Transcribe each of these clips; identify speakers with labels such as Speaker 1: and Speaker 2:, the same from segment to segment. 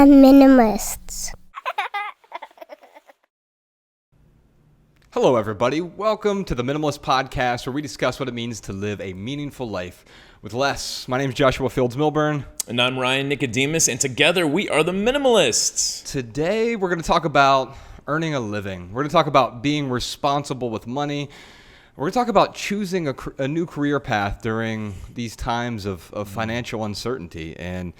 Speaker 1: The Minimalists.
Speaker 2: Hello, everybody. Welcome to the Minimalist Podcast, where we discuss what it means to live a meaningful life with less. My name is Joshua Fields-Milburn.
Speaker 3: And I'm Ryan Nicodemus, and together we are the Minimalists.
Speaker 2: Today, we're going to talk about earning a living. We're going to talk about being responsible with money. We're going to talk about choosing a new career path during these times of financial uncertainty. And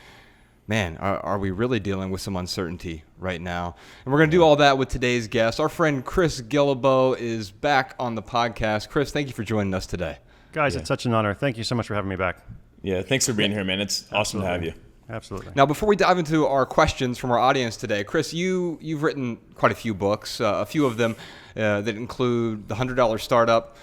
Speaker 2: man, are we really dealing with some uncertainty right now? And we're going to do all that with today's guest. Our friend Chris Guillebeau is back on the podcast. Chris, thank you for joining us today.
Speaker 4: Guys, It's such an honor. Thank you so much for having me back.
Speaker 3: Yeah, thanks for being here, man. It's awesome to have you.
Speaker 4: Absolutely.
Speaker 2: Now, before we dive into our questions from our audience today, Chris, you've written quite a few books, a few of them that include The $100 Startup,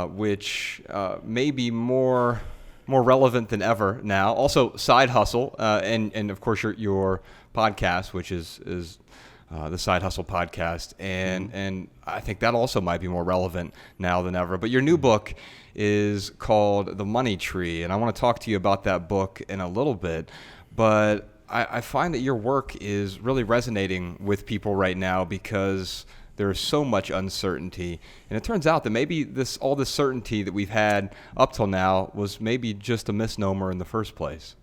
Speaker 2: which may be more relevant than ever now. Also, Side Hustle, and of course your podcast, which is the Side Hustle podcast, and I think that also might be more relevant now than ever. But your new book is called The Money Tree, and I want to talk to you about that book in a little bit. But I find that your work is really resonating with people right now because there is so much uncertainty. And it turns out that maybe all this certainty that we've had up till now was maybe just a misnomer in the first place.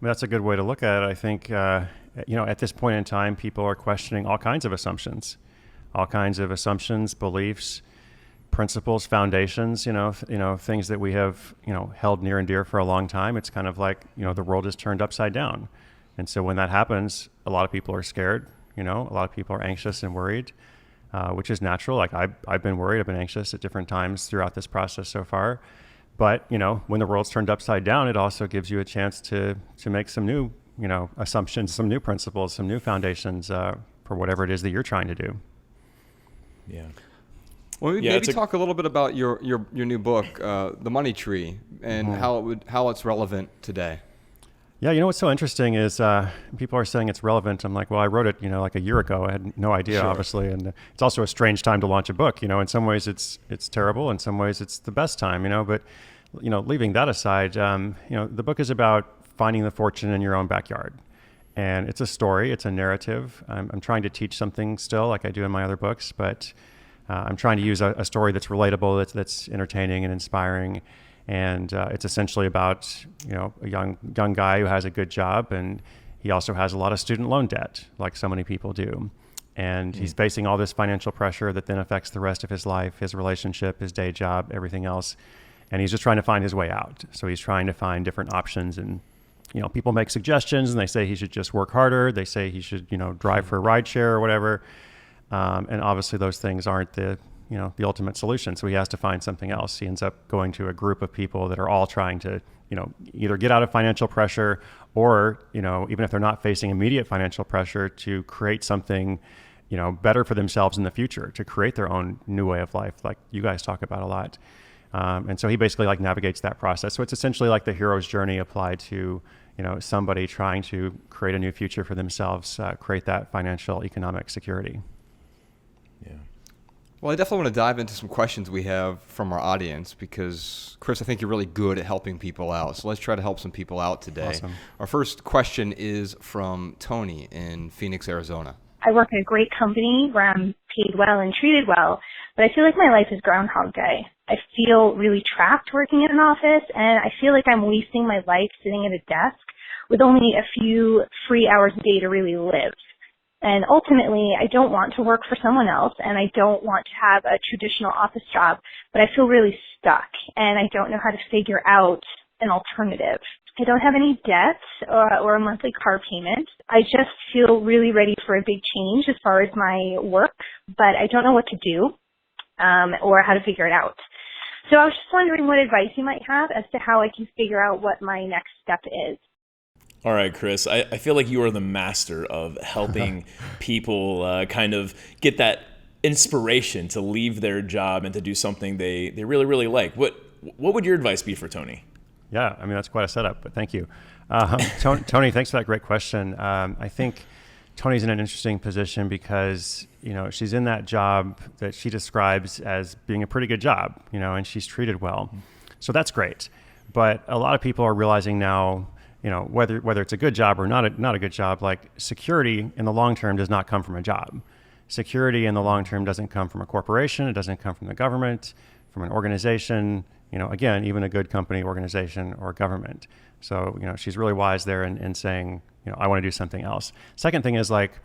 Speaker 4: That's a good way to look at it. I think, at this point in time, people are questioning all kinds of assumptions, beliefs, principles, foundations, things that we have, held near and dear for a long time. It's kind of like, the world is turned upside down. And so when that happens, a lot of people are scared. A lot of people are anxious and worried, which is natural. Like I've been worried, I've been anxious at different times throughout this process so far. But, when the world's turned upside down, it also gives you a chance to make some new, assumptions, some new principles, some new foundations for whatever it is that you're trying to do.
Speaker 3: Yeah.
Speaker 2: Well, maybe talk a little bit about your new book, The Money Tree, and how it's relevant today.
Speaker 4: Yeah, what's so interesting is people are saying it's relevant. I'm like, well, I wrote it, like a year ago. I had no idea, obviously. And it's also a strange time to launch a book. In some ways it's terrible. In some ways it's the best time, But, leaving that aside, the book is about finding the fortune in your own backyard. And it's a story. It's a narrative. I'm trying to teach something still like I do in my other books. But I'm trying to use a story that's relatable, that's entertaining and inspiring. And it's essentially about, a young guy who has a good job, and he also has a lot of student loan debt, like so many people do. And he's facing all this financial pressure that then affects the rest of his life, his relationship, his day job, everything else. And he's just trying to find his way out. So he's trying to find different options. And, people make suggestions, and they say he should just work harder. They say he should, drive for a ride share or whatever. And obviously those things aren't the ultimate solution. So he has to find something else. He ends up going to a group of people that are all trying to, either get out of financial pressure or, even if they're not facing immediate financial pressure, to create something, better for themselves in the future, to create their own new way of life, like you guys talk about a lot. And so he basically navigates that process. So it's essentially like the hero's journey applied to, somebody trying to create a new future for themselves, create that financial, economic security.
Speaker 3: Yeah.
Speaker 2: Well, I definitely want to dive into some questions we have from our audience because, Chris, I think you're really good at helping people out. So let's try to help some people out today.
Speaker 4: Awesome.
Speaker 2: Our first question is from Tony in Phoenix, Arizona.
Speaker 5: I work in a great company where I'm paid well and treated well, but I feel like my life is Groundhog Day. I feel really trapped working in an office, and I feel like I'm wasting my life sitting at a desk with only a few free hours a day to really live. And ultimately, I don't want to work for someone else, and I don't want to have a traditional office job, but I feel really stuck, and I don't know how to figure out an alternative. I don't have any debt or a monthly car payment. I just feel really ready for a big change as far as my work, but I don't know what to do or how to figure it out. So I was just wondering what advice you might have as to how I can figure out what my next step is.
Speaker 3: All right, Chris, I feel like you are the master of helping people kind of get that inspiration to leave their job and to do something they really, really like. What would your advice be for Tony?
Speaker 4: Yeah, that's quite a setup, but thank you. Tony, thanks for that great question. I think Tony's in an interesting position because, she's in that job that she describes as being a pretty good job, and she's treated well. So that's great. But a lot of people are realizing now, whether it's a good job or not a good job, like security in the long term does not come from a job. Security in the long term doesn't come from a corporation. It doesn't come from the government, from an organization, again, even a good company, organization, or government. So, she's really wise there in saying, I want to do something else. Second thing is like,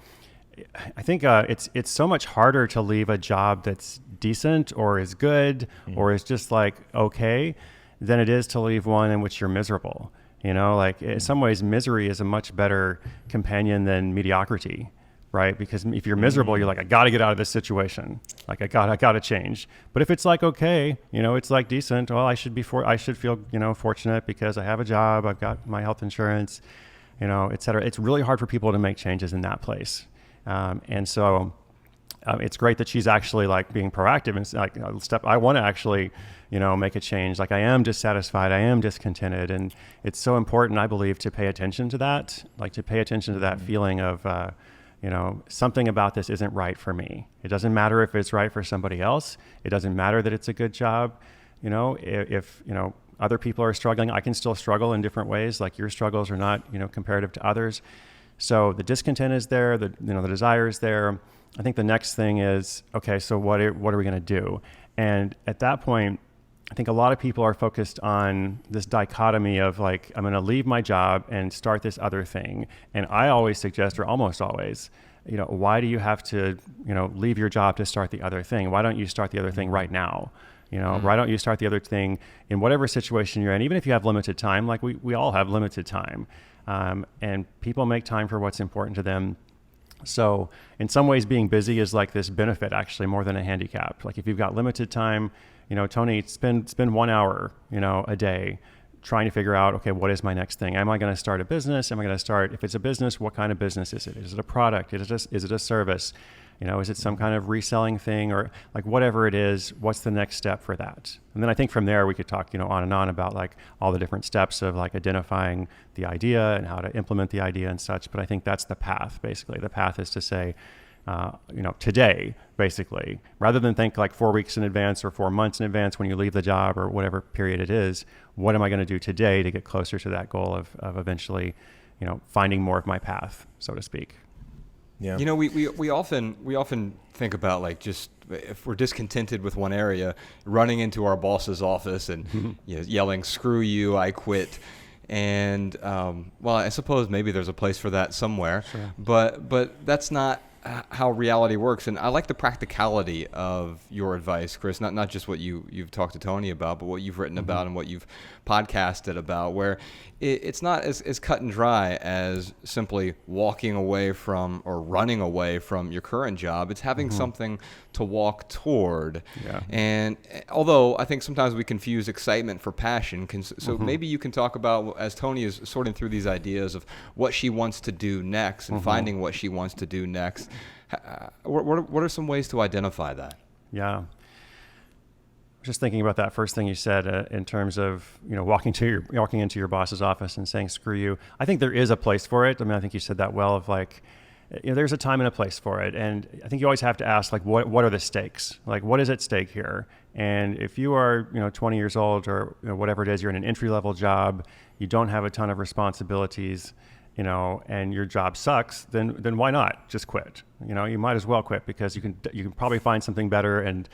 Speaker 4: I think it's so much harder to leave a job that's decent or is good or is just like okay than it is to leave one in which you're miserable. Like in some ways, misery is a much better companion than mediocrity, right? Because if you're miserable, you're like, I got to get out of this situation. Like I got to change. But if it's like okay, it's like decent. Well, I should feel fortunate because I have a job, I've got my health insurance, et cetera. It's really hard for people to make changes in that place. And so it's great that she's actually like being proactive and like I want to actually, make a change. Like I am dissatisfied, I am discontented. And it's so important, I believe, to pay attention to that, like to pay attention to that feeling of, something about this isn't right for me. It doesn't matter if it's right for somebody else. It doesn't matter that it's a good job. If other people are struggling, I can still struggle in different ways. Like your struggles are not, comparative to others. So the discontent is there, the desire is there. I think the next thing is, okay, so what are we going to do? And at that point, I think a lot of people are focused on this dichotomy of like, I'm going to leave my job and start this other thing. And I always suggest, or almost always, why do you have to, leave your job to start the other thing? Why don't you start the other thing right now? Why don't you start the other thing in whatever situation you're in, even if you have limited time, like we all have limited time. And people make time for what's important to them. So in some ways, being busy is like this benefit, actually, more than a handicap. Like if you've got limited time, Tony, spend 1 hour, a day trying to figure out, okay, what is my next thing? Am I going to start a business? Am I going to start, if it's a business, what kind of business is it? Is it a product? Is it a service? Is it some kind of reselling thing or like whatever it is, what's the next step for that? And then I think from there we could talk, on and on about like all the different steps of like identifying the idea and how to implement the idea and such. But I think that's the path, basically. The path is to say, today, basically, rather than think like 4 weeks in advance or 4 months in advance when you leave the job or whatever period it is, what am I going to do today to get closer to that goal of eventually, finding more of my path, so to speak.
Speaker 2: Yeah. We often think about like just if we're discontented with one area, running into our boss's office and yelling, "Screw you, I quit." And well, I suppose maybe there's a place for that somewhere, sure. But that's not how reality works. And I like the practicality of your advice, Chris, not just what you've talked to Tony about, but what you've written about and what you've podcasted about, where it's not as cut and dry as simply walking away from or running away from your current job. It's having something to walk toward. Yeah. And although I think sometimes we confuse excitement for passion, so maybe you can talk about, as Tony is sorting through these ideas of what she wants to do next and finding what she wants to do next, what are some ways to identify that? Yeah. Just thinking about that first thing you said in terms of walking into your boss's office and saying "screw you." I think there is a place for it. I mean, I think you said that well. Of like, there's a time and a place for it, and I think you always have to ask like, what are the stakes? Like, what is at stake here? And if you are 20 years old or whatever it is, you're in an entry level job, you don't have a ton of responsibilities, and your job sucks, then why not just quit? You might as well quit because you can probably find something better and.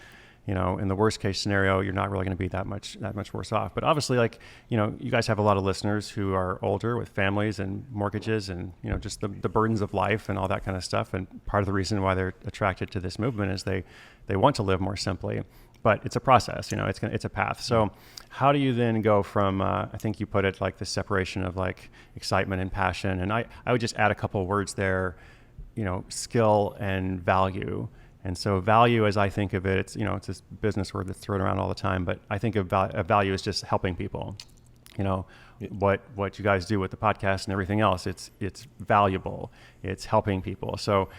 Speaker 2: In the worst case scenario, you're not really going to be that much worse off. But obviously, like, you guys have a lot of listeners who are older with families and mortgages and, just the burdens of life and all that kind of stuff. And part of the reason why they're attracted to this movement is they want to live more simply. But it's a process, it's a path. So how do you then go from, I think you put it like the separation of like excitement and passion. And I would just add a couple of words there, skill and value. And so value, as I think of it, it's it's this business word that's thrown around all the time, but I think of value as just helping people. What you guys do with the podcast and everything else, it's valuable. It's helping people. So,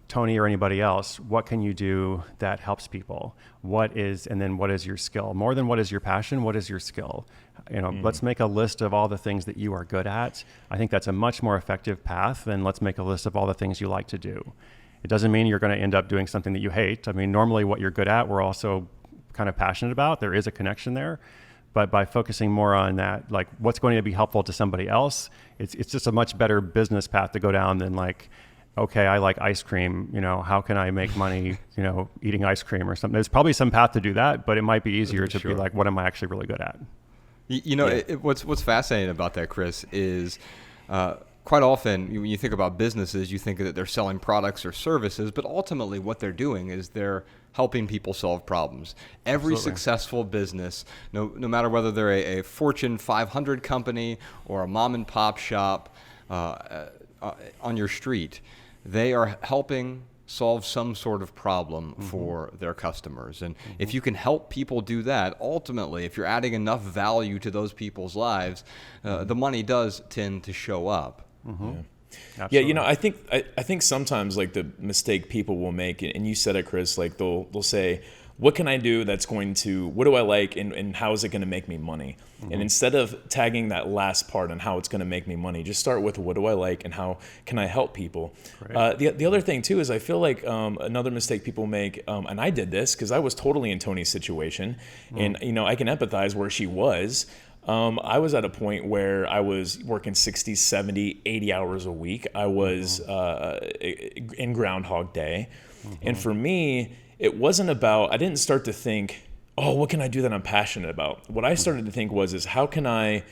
Speaker 2: Tony or anybody else, what can you do that helps people? What is your skill? More than what is your passion, what is your skill? Let's make a list of all the things that you are good at. I think that's a much more effective path than let's make a list of all the things you like to do. It doesn't mean you're going to end up doing something that you hate. I mean, normally what you're good at, we're also kind of passionate about. There is a connection there.
Speaker 4: But by focusing more on that, like what's going to be helpful to somebody else, it's just a much better business path to go down than like, okay, I like ice cream, how can I make money, eating ice cream or something. There's probably some path to do that, but it might be easier to be like, what am I actually really good at?
Speaker 2: What's fascinating about that, Chris, is quite often when you think about businesses, you think that they're selling products or services, but ultimately what they're doing is they're helping people solve problems. Every
Speaker 4: Absolutely.
Speaker 2: successful business, no matter whether they're a Fortune 500 company or a mom and pop shop on your street, they are helping solve some sort of problem for their customers. And if you can help people do that, ultimately, if you're adding enough value to those people's lives, the money does tend to show up.
Speaker 3: Yeah, I think sometimes like the mistake people will make, and you said it, Chris, like they'll say, what can I do what do I like and how is it going to make me money? And instead of tagging that last part on how it's going to make me money, just start with what do I like and how can I help people? The other thing too is I feel like another mistake people make, and I did this because I was totally in Tony's situation, and I can empathize where she was. I was at a point where I was working 60, 70, 80 hours a week. I was in Groundhog Day. And for me, it wasn't about, I didn't start to think, oh, what can I do that I'm passionate about? What I started to think was how can I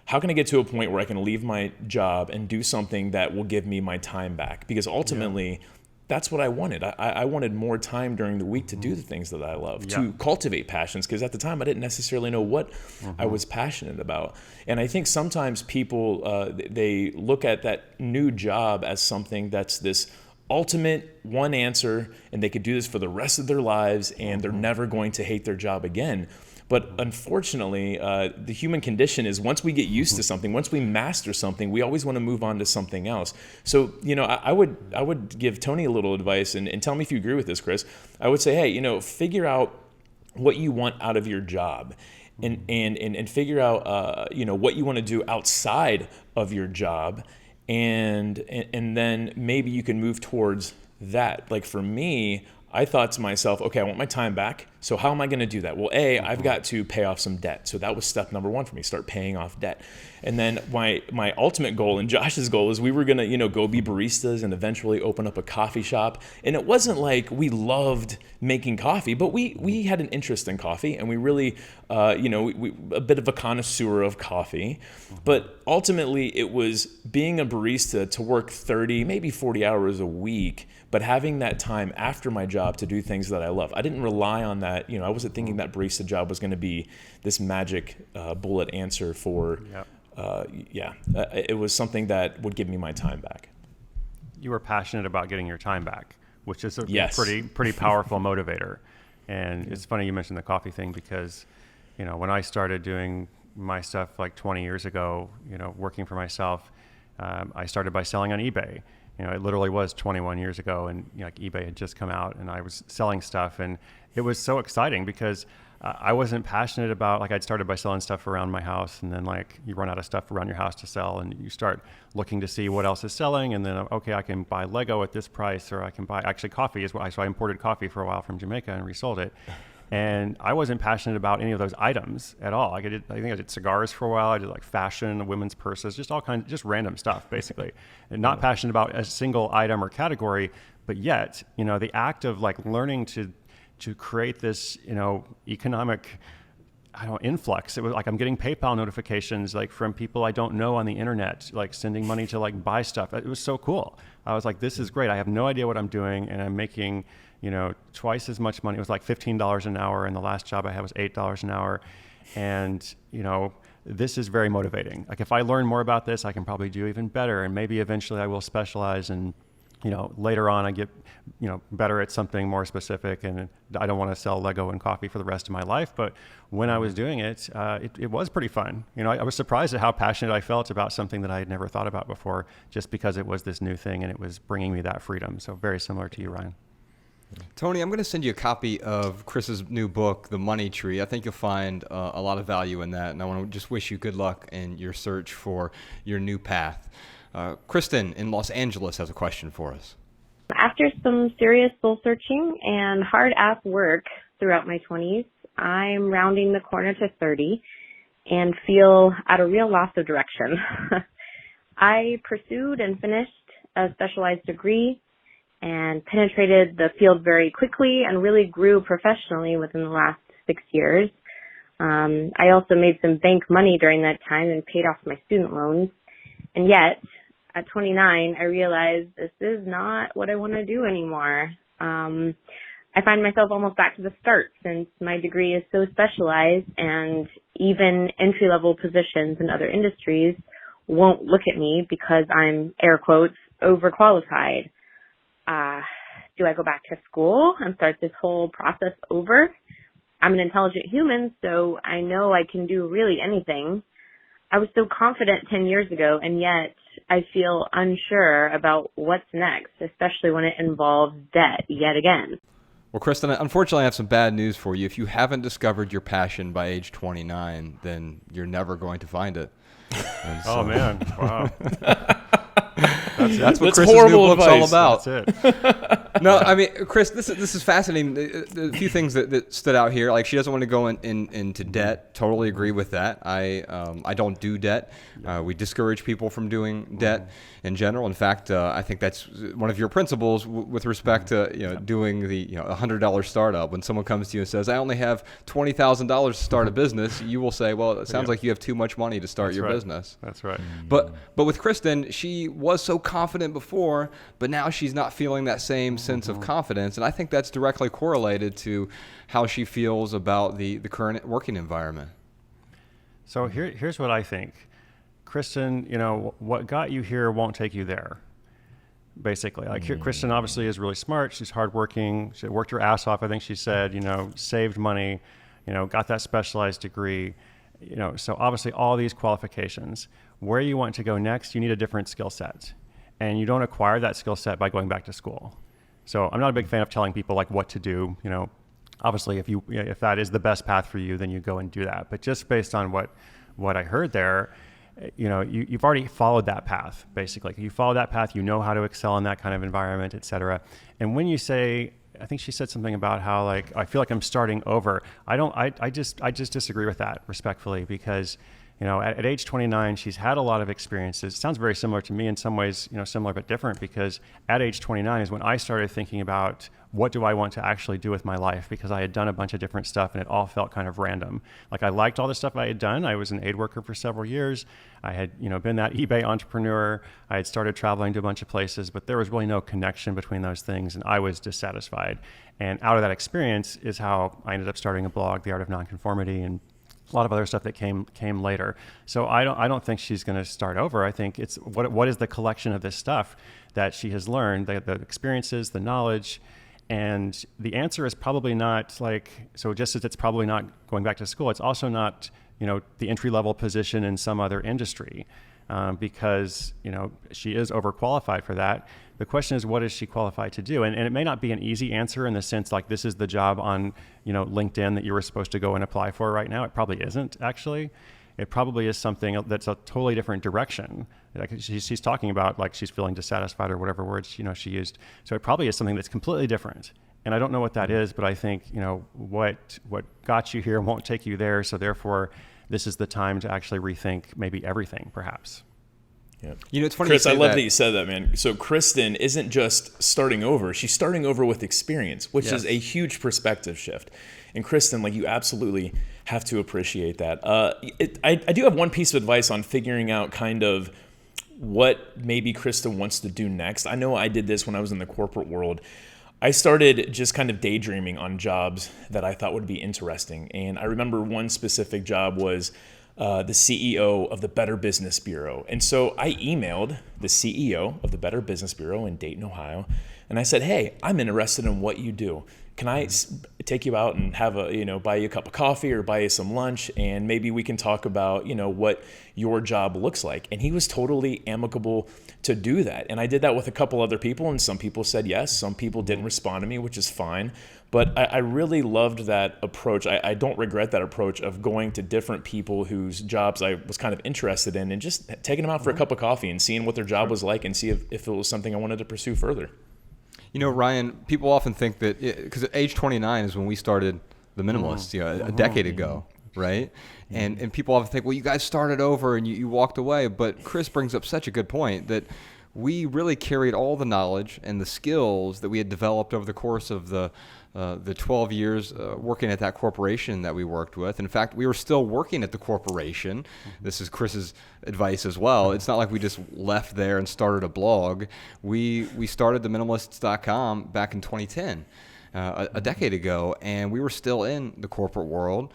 Speaker 3: get to a point where I can leave my job and do something that will give me my time back? Because ultimately, that's what I wanted. I wanted more time during the week to do the things that I love, to cultivate passions, because at the time I didn't necessarily know what I was passionate about. And I think sometimes people, they look at that new job as something that's this ultimate one answer, and they could do this for the rest of their lives, and they're never going to hate their job again. But unfortunately, the human condition is once we get used to something, once we master something, we always want to move on to something else. So, I would give Tony a little advice, and tell me if you agree with this, Chris. I would say, hey, figure out what you want out of your job, and figure out, what you want to do outside of your job, and then maybe you can move towards that. Like for me, I thought to myself, okay, I want my time back. So how am I going to do that? Well, I've got to pay off some debt. So that was step number one for me, start paying off debt. And then my ultimate goal and Josh's goal is we were going to, go be baristas and eventually open up a coffee shop. And it wasn't like we loved making coffee, but we had an interest in coffee, and we really, we a bit of a connoisseur of coffee. But ultimately it was being a barista to work 30, maybe 40 hours a week, but having that time after my job to do things that I love. I didn't rely on that. I wasn't thinking that barista job was going to be this magic bullet answer for, it was something that would give me my time back.
Speaker 4: You were passionate about getting your time back, which is a
Speaker 3: Yes.
Speaker 4: pretty powerful motivator. And it's funny you mentioned the coffee thing because, when I started doing my stuff like 20 years ago, working for myself, I started by selling on eBay. It literally was 21 years ago, and like eBay had just come out, and I was selling stuff, and it was so exciting because I wasn't passionate about, like I'd started by selling stuff around my house, and then like you run out of stuff around your house to sell, and you start looking to see what else is selling, and then okay, I can buy Lego at this price, or I can buy actually coffee is what so I imported coffee for a while from Jamaica and resold it. And I wasn't passionate about any of those items at all. I think I did cigars for a while. I did like fashion, women's purses, just all kinds, just random stuff, basically. And not passionate about a single item or category, but yet, the act of like learning to create this, economic, influx. It was like I'm getting PayPal notifications like from people I don't know on the internet, like sending money to like buy stuff. It was so cool. I was like, this is great. I have no idea what I'm doing, and I'm making twice as much money. It was like $15 an hour, and the last job I had was $8 an hour. And, this is very motivating. Like if I learn more about this, I can probably do even better. And maybe eventually I will specialize, and, later on I get, better at something more specific. And I don't want to sell Lego and coffee for the rest of my life. But when I was doing it, it was pretty fun. I was surprised at how passionate I felt about something that I had never thought about before, just because it was this new thing and it was bringing me that freedom. So very similar to you, Ryan.
Speaker 2: Tony, I'm going to send you a copy of Chris's new book, The Money Tree. I think you'll find a lot of value in that, and I want to just wish you good luck in your search for your new path. Kristen in Los Angeles has a question for us.
Speaker 1: After some serious soul searching and hard ass work throughout my 20s, I'm rounding the corner to 30, and feel at a real loss of direction. I pursued and finished a specialized degree and penetrated the field very quickly and really grew professionally within the last 6 years. I also made some bank money during that time and paid off my student loans. And yet, at 29, I realized this is not what I want to do anymore. I find myself almost back to the start since my degree is so specialized and even entry-level positions in other industries won't look at me because I'm, air quotes, overqualified. Do I go back to school and start this whole process over? I'm an intelligent human, so I know I can do really anything. I was so confident 10 years ago, and yet I feel unsure about what's next, especially when it involves debt yet again.
Speaker 2: Well, Kristen, unfortunately, I have some bad news for you. If you haven't discovered your passion by age 29, then you're never going to find it.
Speaker 4: Oh, man. Wow.
Speaker 2: That's what Chris's new book's all about.
Speaker 4: That's it.
Speaker 2: No, I mean, Chris, this is fascinating. A few things that stood out here. Like, she doesn't want to go into debt. Totally agree with that. I don't do debt. We discourage people from doing debt in general. In fact, I think that's one of your principles with respect to doing the $100 startup. When someone comes to you and says, "I only have $20,000 to start a business," you will say, "Well, it sounds like you have too much money to start your business."
Speaker 4: That's right.
Speaker 2: But with Kristen, she was so confident before, but now she's not feeling that same sense of confidence, and I think that's directly correlated to how she feels about the current working environment.
Speaker 4: So here's what I think. Kristen, what got you here won't take you there. Basically, Kristen obviously is really smart. She's hardworking. She worked her ass off. I think she said, saved money, got that specialized degree, so obviously all these qualifications. Where you want to go next, you need a different skill set, and you don't acquire that skill set by going back to school. So I'm not a big fan of telling people what to do. Obviously if that is the best path for you, then you go and do that. But just based on what I heard there, you've already followed that path, basically. You follow that path, you know how to excel in that kind of environment, et cetera. And when you say, I think she said something about how I feel like I'm starting over. I just disagree with that respectfully, because at age 29, she's had a lot of experiences. It sounds very similar to me in some ways, similar but different, because at age 29 is when I started thinking about what do I want to actually do with my life, because I had done a bunch of different stuff and it all felt kind of random. I liked all the stuff I had done. I was an aid worker for several years. I had, been that eBay entrepreneur. I had started traveling to a bunch of places, but there was really no connection between those things, and I was dissatisfied. And out of that experience is how I ended up starting a blog, The Art of Nonconformity, and a lot of other stuff that came later. So I don't think she's going to start over. I think it's what is the collection of this stuff that she has learned, the experiences, the knowledge, and the answer is probably not so just as it's probably not going back to school, it's also not the entry-level position in some other industry, because she is overqualified for that. The question is, what is she qualified to do? And it may not be an easy answer in the sense this is the job on LinkedIn that you were supposed to go and apply for right now. It probably isn't, actually. It probably is something that's a totally different direction. She's talking about she's feeling dissatisfied or whatever words she used. So it probably is something that's completely different. And I don't know what that is, but I think what got you here won't take you there. So therefore, this is the time to actually rethink maybe everything, perhaps.
Speaker 3: Yeah.
Speaker 2: It's funny.
Speaker 3: Chris, I love that you said that, man. So Kristen isn't just starting over. She's starting over with experience, which is a huge perspective shift. And Kristen, you absolutely have to appreciate that. I do have one piece of advice on figuring out kind of what maybe Kristen wants to do next. I know I did this when I was in the corporate world. I started just kind of daydreaming on jobs that I thought would be interesting. And I remember one specific job was the CEO of the Better Business Bureau. And so I emailed the CEO of the Better Business Bureau in Dayton, Ohio, and I said, "Hey, I'm interested in what you do. Can I take you out and have buy you a cup of coffee or buy you some lunch, and maybe we can talk about, what your job looks like?" And he was totally amicable to do that. And I did that with a couple other people, and some people said yes, some people didn't respond to me, which is fine. But I really loved that approach. I don't regret that approach of going to different people whose jobs I was kind of interested in and just taking them out for a cup of coffee and seeing what their job was like and see if it was something I wanted to pursue further.
Speaker 2: Ryan, people often think that because at age 29 is when we started the Minimalists, a decade ago. right? And people often think, well, you guys started over and you walked away. But Chris brings up such a good point that we really carried all the knowledge and the skills that we had developed over the course of the 12 years working at that corporation that we worked with. In fact, we were still working at the corporation. This is Chris's advice as well. It's not like we just left there and started a blog. We started the Minimalists.com back in 2010, a decade ago, and we were still in the corporate world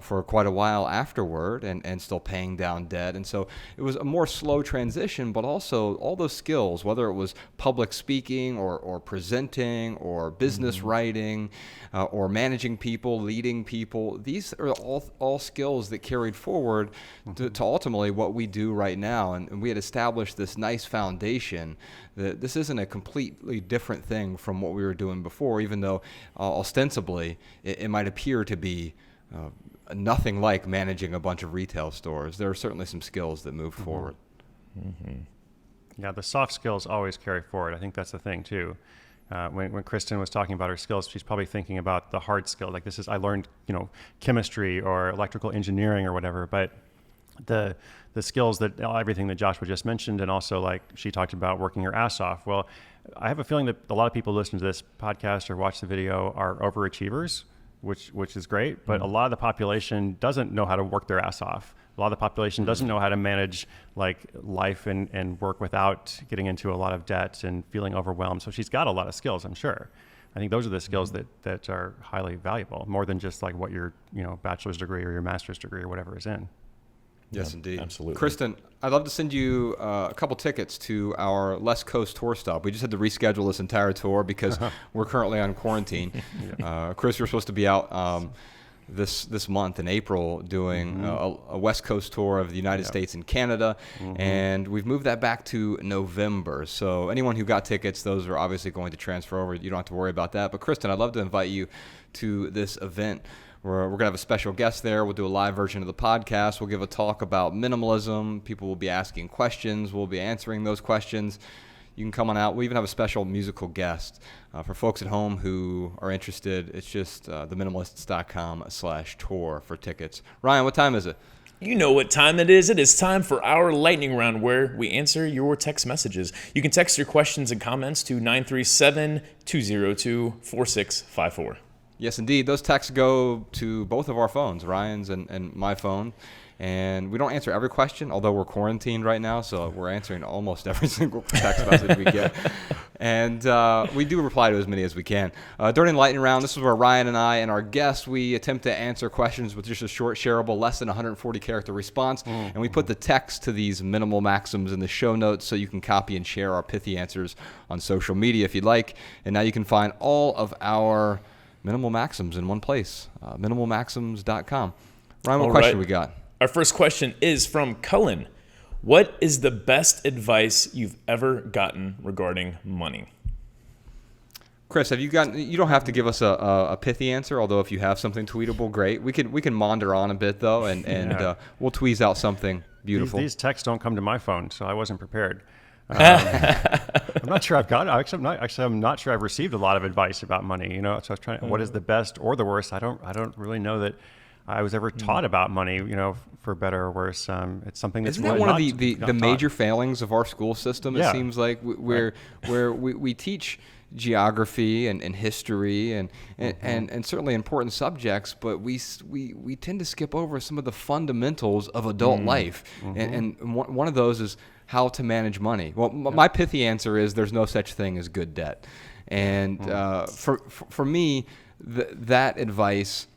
Speaker 2: for quite a while afterward and still paying down debt. And so it was a more slow transition, but also all those skills, whether it was public speaking or presenting or business writing or managing people, leading people, these are all skills that carried forward to ultimately what we do right now. And we had established this nice foundation that this isn't a completely different thing from what we were doing before, even though ostensibly it might appear to be nothing like managing a bunch of retail stores. There are certainly some skills that moved forward.
Speaker 4: Yeah, the soft skills always carry forward. I think that's the thing too. When Kristen was talking about her skills, she's probably thinking about the hard skill. Like I learned, chemistry or electrical engineering or whatever. But the skills that everything that Joshua just mentioned, and also like she talked about working your ass off. Well, I have a feeling that a lot of people listen to this podcast or watch the video are overachievers, which is great, but a lot of the population doesn't know how to work their ass off. A lot of the population doesn't know how to manage like life and work without getting into a lot of debt and feeling overwhelmed. So she's got a lot of skills, I'm sure. I think those are the skills that are highly valuable, more than just like what your bachelor's degree or your master's degree or whatever is in.
Speaker 2: Yes, indeed.
Speaker 3: Absolutely.
Speaker 2: Kristen, I'd love to send you a couple tickets to our West Coast tour stop. We just had to reschedule this entire tour because we're currently on quarantine. Chris, you're supposed to be out this month in April doing a West Coast tour of the United States and Canada, and we've moved that back to November. So anyone who got tickets, those are obviously going to transfer over. You don't have to worry about that. But Kristen, I'd love to invite you to this event. We're going to have a special guest there. We'll do a live version of the podcast. We'll give a talk about minimalism. People will be asking questions. We'll be answering those questions. You can come on out. We even have a special musical guest. For folks at home who are interested, it's just theminimalists.com/tour for tickets. Ryan, what time is it?
Speaker 3: You know what time it is. It is time for our lightning round where we answer your text messages. You can text your questions and comments to 937-202-4654.
Speaker 2: Yes, indeed. Those texts go to both of our phones, Ryan's and my phone. And we don't answer every question, although we're quarantined right now, so we're answering almost every single text message we get. And we do reply to as many as we can. During the lightning round, this is where Ryan and I and our guests, we attempt to answer questions with just a short, shareable, less than 140-character response. And we put the text to these minimal maxims in the show notes so you can copy and share our pithy answers on social media if you'd like. And now you can find all of our minimal maxims in one place, minimalmaxims.com. Ryan, what question we got?
Speaker 3: Our first question is from Cullen. What is the best advice you've ever gotten regarding money?
Speaker 2: Chris, have you gotten? You don't have to give us a pithy answer, although if you have something tweetable, great. We can maunder on a bit though, and we'll tweeze out something beautiful.
Speaker 4: These texts don't come to my phone, so I wasn't prepared. I'm not sure I've got it. I'm not sure I've received a lot of advice about money. So I was trying. What is the best or the worst? I don't really know that I was ever taught about money. For better or worse. It's something that's
Speaker 2: isn't that one of the major failings of our school system? It seems like where we teach geography and history and certainly important subjects, but we tend to skip over some of the fundamentals of adult life. And one of those is how to manage money. Well, my pithy answer is there's no such thing as good debt. And for me, that advice,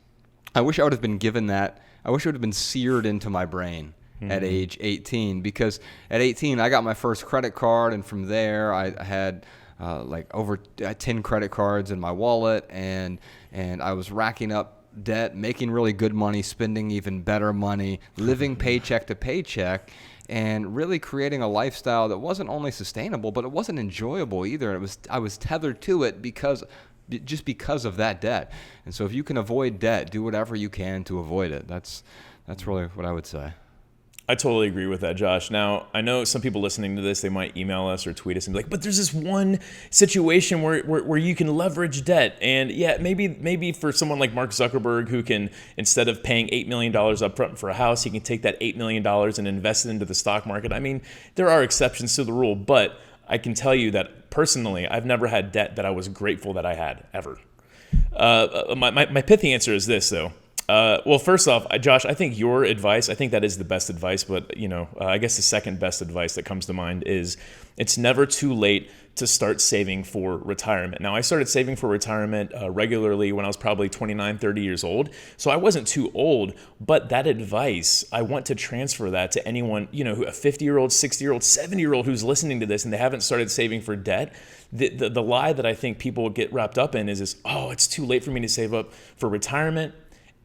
Speaker 2: I wish I would have been given that. I wish it would have been seared into my brain at age 18, because at 18 I got my first credit card, and from there I had over 10 credit cards in my wallet, and I was racking up debt, making really good money, spending even better money, living paycheck to paycheck, and really creating a lifestyle that wasn't only sustainable, but it wasn't enjoyable either. I was tethered to it because of that debt. And so if you can avoid debt, do whatever you can to avoid it. That's really what I would say.
Speaker 3: I totally agree with that, Josh. Now, I know some people listening to this, they might email us or tweet us and be like, but there's this one situation where you can leverage debt. And yeah, maybe for someone like Mark Zuckerberg, who can, instead of paying $8 million up front for a house, he can take that $8 million and invest it into the stock market. I mean, there are exceptions to the rule, but I can tell you that personally, I've never had debt that I was grateful that I had, ever. My pithy answer is this, though. Well, first off, Josh, I think your advice, I think that is the best advice, but I guess the second best advice that comes to mind is it's never too late to start saving for retirement. Now, I started saving for retirement regularly when I was probably 29, 30 years old. So I wasn't too old, but that advice, I want to transfer that to anyone, a 50-year-old, 60-year-old, 70-year-old who's listening to this and they haven't started saving for debt. The lie that I think people get wrapped up in is, oh, it's too late for me to save up for retirement.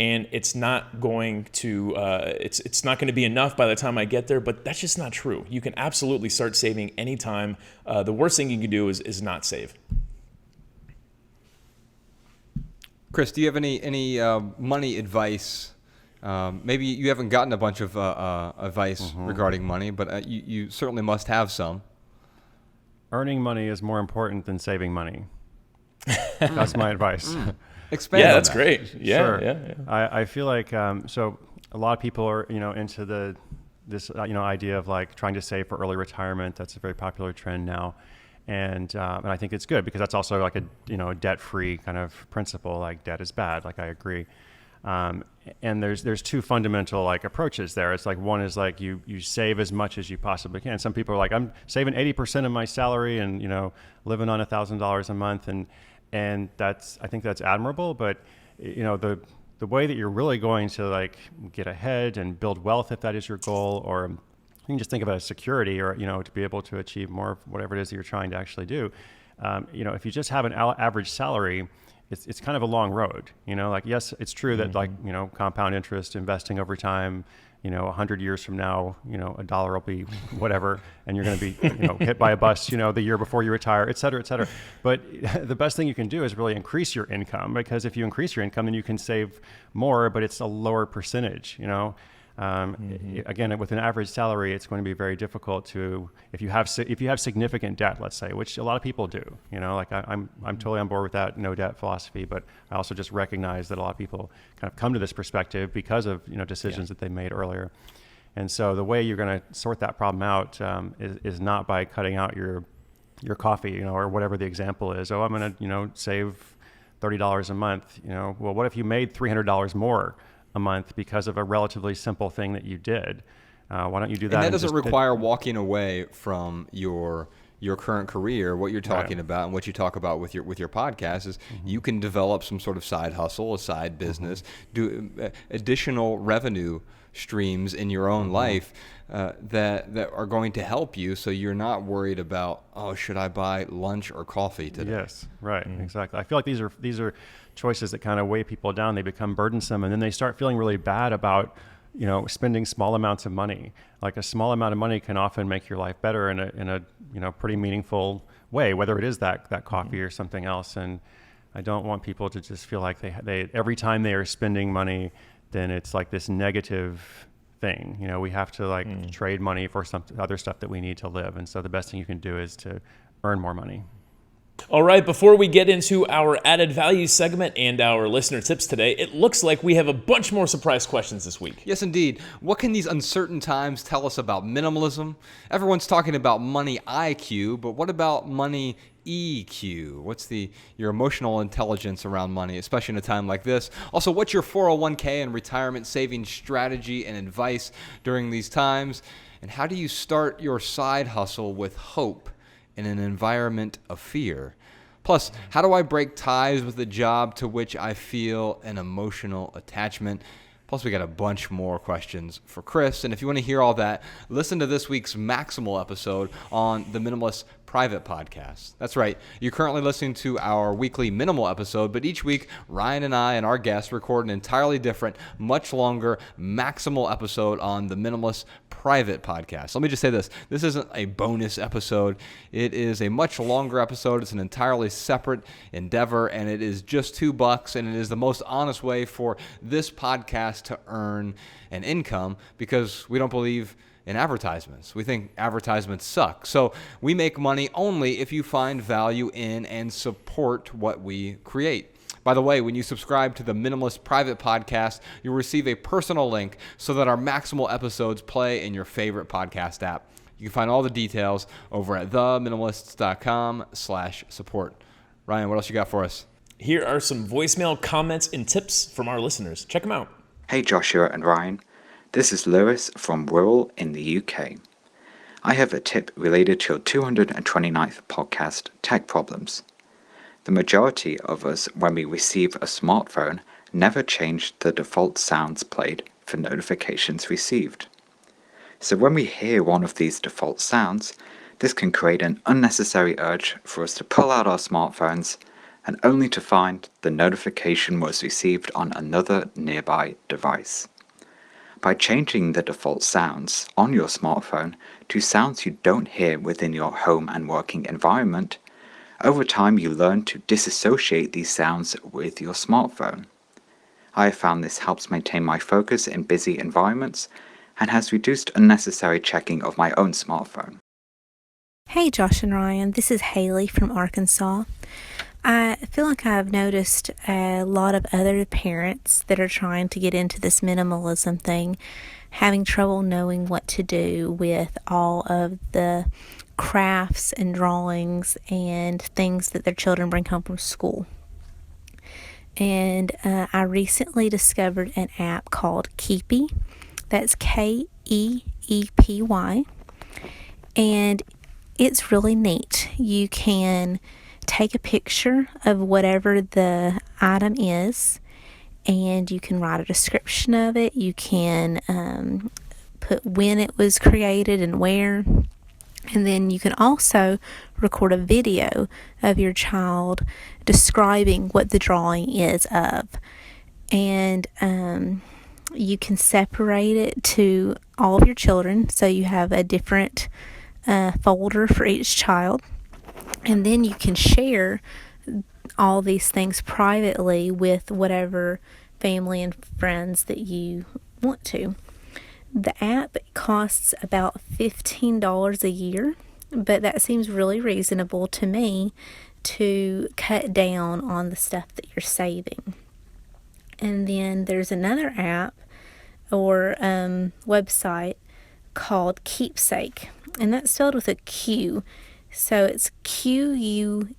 Speaker 3: And it's not going to it's not going to be enough by the time I get there, but that's just not true. You can absolutely start saving anytime. The worst thing you can do is not save.
Speaker 2: Chris, do you have any money advice? Maybe you haven't gotten a bunch of advice regarding money, but you certainly must have some.
Speaker 4: Earning money is more important than saving money. That's my advice.
Speaker 2: Expand
Speaker 3: yeah,
Speaker 2: on
Speaker 3: that's
Speaker 2: that.
Speaker 3: great. Yeah,
Speaker 4: Sure.
Speaker 3: yeah.
Speaker 4: I feel like so a lot of people are into this idea of like trying to save for early retirement. That's a very popular trend now, and I think it's good because that's also like a debt-free kind of principle. Like debt is bad. Like I agree. And there's two fundamental like approaches there. It's like one is like you save as much as you possibly can. Some people are like, I'm saving 80% of my salary and living on $1,000 a month, and I think that's admirable. But the way that you're really going to like get ahead and build wealth, if that is your goal, or you can just think about it as security, or to be able to achieve more of whatever it is that you're trying to actually do. If you just have an average salary, it's kind of a long road. Like, yes, it's true that like compound interest, investing over time, 100 years from now, a dollar will be whatever, and you're going to be hit by a bus the year before you retire, et cetera, et cetera. But the best thing you can do is really increase your income, because if you increase your income, then you can save more, but it's a lower percentage. Again, with an average salary, it's going to be very difficult to, if you have significant debt, let's say, which a lot of people do. Like I'm totally on board with that no debt philosophy, but I also just recognize that a lot of people kind of come to this perspective because of decisions that they made earlier. And so the way you're going to sort that problem out is not by cutting out your coffee, or whatever the example is. Oh, I'm going to save $30 a month. Well, what if you made $300 more a month because of a relatively simple thing that you did? Why don't you do that?
Speaker 2: And that doesn't require walking away from your current career. What you're talking about and what you talk about with your podcast is you can develop some sort of side hustle, a side business, do additional revenue streams in your own life that are going to help you, so you're not worried about, oh, should I buy lunch or coffee today?
Speaker 4: Yes, right, exactly. I feel like these are choices that kind of weigh people down. They become burdensome, and then they start feeling really bad about spending small amounts of money. Like a small amount of money can often make your life better in a pretty meaningful way, whether it is that coffee or something else. And I don't want people to just feel like they every time they are spending money, then it's like this negative thing. We have to trade money for some other stuff that we need to live. And so the best thing you can do is to earn more money.
Speaker 3: All right, before we get into our added value segment and our listener tips today, it looks like we have a bunch more surprise questions this week.
Speaker 2: Yes, indeed. What can these uncertain times tell us about minimalism? Everyone's talking about money IQ, but what about money EQ? What's your emotional intelligence around money, especially in a time like this? Also, what's your 401k and retirement savings strategy and advice during these times? And how do you start your side hustle with hope in an environment of fear? Plus, how do I break ties with a job to which I feel an emotional attachment? Plus, we got a bunch more questions for Chris. And if you want to hear all that, listen to this week's Maximal episode on the Minimalists Private Podcast. That's right. You're currently listening to our weekly minimal episode, but each week, Ryan and I and our guests record an entirely different, much longer, maximal episode on the Minimalist Private Podcast. Let me just say this. This isn't a bonus episode. It is a much longer episode. It's an entirely separate endeavor, and it is just $2, and it is the most honest way for this podcast to earn an income because we don't believe in advertisements. We think advertisements suck. So we make money only if you find value in and support what we create. By the way, when you subscribe to the Minimalist Private Podcast, you'll receive a personal link so that our maximal episodes play in your favorite podcast app. You can find all the details over at theminimalists.com/support. Ryan, what else you got for us?
Speaker 3: Here are some voicemail comments and tips from our listeners. Check them out.
Speaker 6: Hey Joshua and Ryan, this is Lewis from Wirral in the UK. I have a tip related to your 229th podcast, Tech Problems. The majority of us, when we receive a smartphone, never change the default sounds played for notifications received. So when we hear one of these default sounds, this can create an unnecessary urge for us to pull out our smartphones and only to find the notification was received on another nearby device. By changing the default sounds on your smartphone to sounds you don't hear within your home and working environment, over time you learn to disassociate these sounds with your smartphone. I have found this helps maintain my focus in busy environments and has reduced unnecessary checking of my own smartphone.
Speaker 7: Hey Josh and Ryan, this is Haley from Arkansas. I feel like I've noticed a lot of other parents that are trying to get into this minimalism thing having trouble knowing what to do with all of the crafts and drawings and things that their children bring home from school. And I recently discovered an app called Keepy. That's Keepy. And it's really neat. You can take a picture of whatever the item is, and you can write a description of it. You can put when it was created and where. And then you can also record a video of your child describing what the drawing is of. And you can separate it to all of your children, so you have a different folder for each child. And then you can share all these things privately with whatever family and friends that you want to. The app costs about $15 a year, but that seems really reasonable to me to cut down on the stuff that you're saving. And then there's another app or website called Keepsake, and that's spelled with a Q. So it's Queepsake.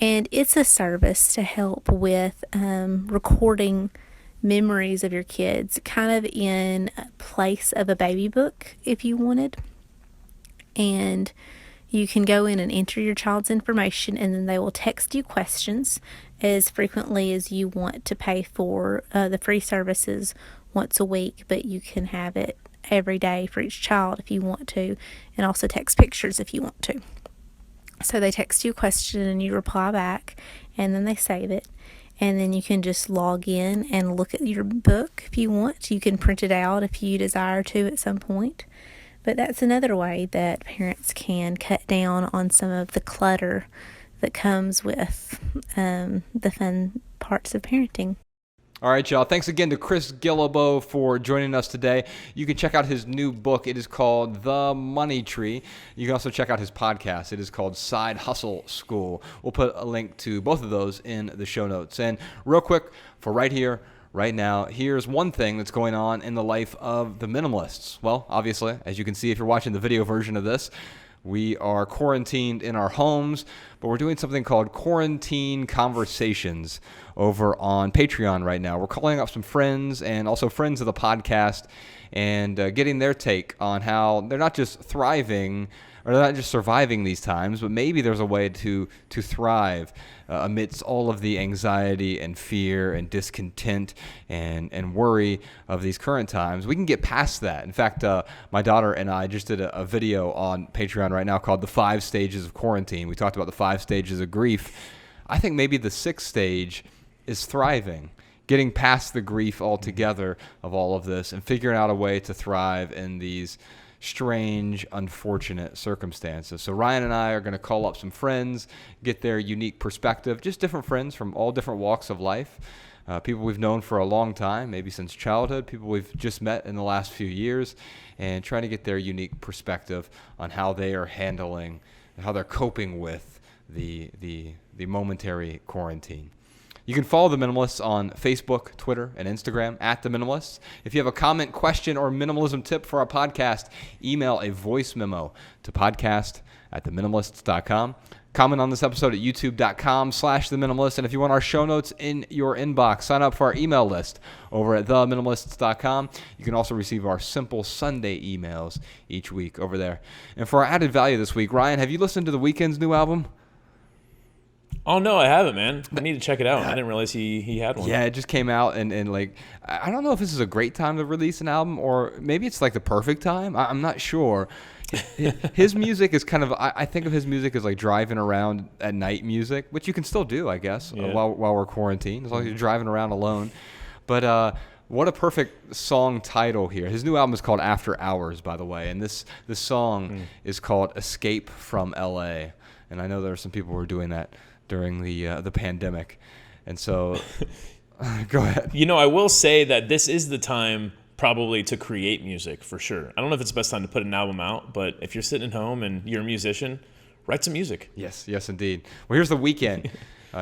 Speaker 7: And it's a service to help with recording memories of your kids, kind of in place of a baby book if you wanted. And you can go in and enter your child's information, and then they will text you questions as frequently as you want to pay for the free services once a week, but you can have it every day for each child if you want to, and also text pictures if you want to. So they text you a question and you reply back, and then they save it, and then you can just log in and look at your book if you want. You can print it out if you desire to at some point. But that's another way that parents can cut down on some of the clutter that comes with the fun parts of parenting.
Speaker 2: All right, y'all. Thanks again to Chris Guillebeau for joining us today. You can check out his new book. It is called The Money Tree. You can also check out his podcast. It is called Side Hustle School. We'll put a link to both of those in the show notes. And real quick, for right here, right now, here's one thing that's going on in the life of the minimalists. Well, obviously, as you can see if you're watching the video version of this, we are quarantined in our homes, but we're doing something called Quarantine Conversations over on Patreon right now. We're calling up some friends and also friends of the podcast and getting their take on how they're not just thriving or they're not just surviving these times, but maybe there's a way to thrive amidst all of the anxiety and fear and discontent and worry of these current times. We can get past that. In fact, my daughter and I just did a video on Patreon right now called The 5 Stages of Quarantine. We talked about the 5 stages of grief. I think maybe the 6th stage is thriving, getting past the grief altogether of all of this and figuring out a way to thrive in these strange, unfortunate circumstances. So Ryan and I are going to call up some friends, get their unique perspective, just different friends from all different walks of life, people we've known for a long time, maybe since childhood, people we've just met in the last few years, and trying to get their unique perspective on how they are handling, how they're coping with the momentary quarantine. You can follow The Minimalists on Facebook, Twitter, and Instagram at The Minimalists. If you have a comment, question, or minimalism tip for our podcast, email a voice memo to podcast@theminimalists.com. Comment on this episode at youtube.com/theminimalists. And if you want our show notes in your inbox, sign up for our email list over at theminimalists.com. You can also receive our Simple Sunday emails each week over there. And for our added value this week, Ryan, have you listened to The Weeknd's new album?
Speaker 3: Oh, no, I haven't, man. I need to check it out. I didn't realize he had one.
Speaker 2: Yeah, it just came out, and like, I don't know if this is a great time to release an album, or maybe it's like the perfect time. I'm not sure. His music is kind of, I think of his music as like driving around at night music, which you can still do, I guess, while we're quarantined, as long as you're driving around alone. But what a perfect song title here. His new album is called After Hours, by the way, and this song is called Escape from LA. And I know there are some people who are doing that during the pandemic. And so, go ahead.
Speaker 3: You know, I will say that this is the time probably to create music, for sure. I don't know if it's the best time to put an album out, but if you're sitting at home and you're a musician, write some music.
Speaker 2: Yes, indeed. Well, here's The Weeknd.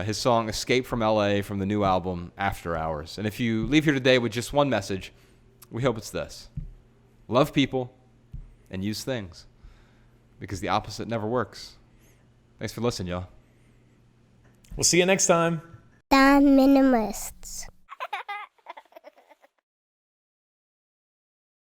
Speaker 2: His song Escape from LA from the new album After Hours. And if you leave here today with just one message, we hope it's this: love people and use things, because the opposite never works. Thanks for listening, y'all.
Speaker 3: We'll see you next time.
Speaker 8: The Minimalists.